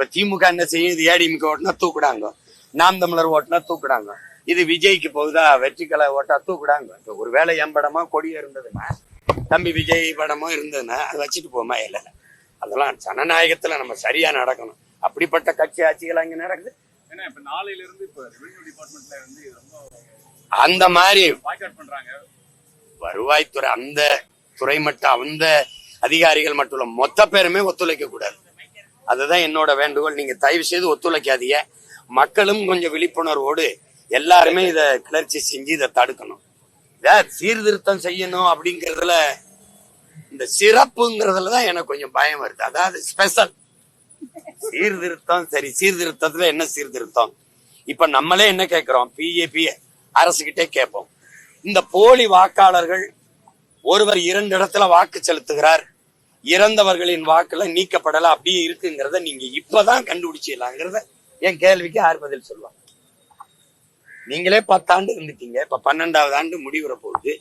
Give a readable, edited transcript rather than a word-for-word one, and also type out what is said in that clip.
இப்ப திமுக என்ன செய்யும், இது ஏடிஎம்கே ஓட்டுனா தூக்குடாங்க, நாம் தமிழர் ஓட்டுனா தூக்குடாங்க, இது விஜய்க்கு போகுதா வெற்றிக்கலை ஓட்டா தூக்குடாங்க. இப்ப ஒருவேளை என் படமா கொடியா இருந்ததுன்னா, தம்பி விஜய் படமோ இருந்ததுன்னா அதை வச்சுட்டு போமா? இல்லை, அதெல்லாம் ஜனநாயகத்துல நம்ம சரியா நடக்கணும். அப்படிப்பட்ட கட்சி ஆட்சிகள் அங்க நடக்குது. அந்த மாதிரி வருவாய்த்துறை அந்த துறை மட்டும் அந்த அதிகாரிகள் மட்டும் இல்ல, மொத்த பேருமே ஒத்துழைக்க கூடாது. அதுதான் என்னோட வேண்டுகோள். நீங்க தயவு செய்து ஒத்துழைக்காதீங்க. மக்களும் கொஞ்சம் விழிப்புணர்வோடு எல்லாருமே இதை கிளர்ச்சி செஞ்சு இதை தடுக்கணும். இதை சீர்திருத்தம் செய்யணும் அப்படிங்கறதுல, இந்த சிறப்புங்கிறதுலதான் எனக்கு கொஞ்சம் பயம் வருது. அதாவது ஸ்பெஷல் சீர்திருத்தம். சரி, சீர்திருத்தத்துல என்ன சீர்திருத்தம்? இப்ப நம்மளே என்ன கேட்கிறோம், பிஏபி அரசுகிட்டே கேட்போம். இந்த போலி வாக்காளர்கள், ஒருவர் 2 இடத்துல வாக்கு செலுத்துகிறார், இறந்தவர்களின் வாக்குல நீக்கப்படல, அப்படியே இருக்குங்கிறத நீங்க இப்பதான் கண்டுபிடிச்சிடலாங்கிறத என் கேள்விக்கு யார் பதில் சொல்லுவாங்க? நீங்களே 10 ஆண்டு இருந்துட்டீங்க, இப்ப 12வது ஆண்டு முடிவுற போகுது.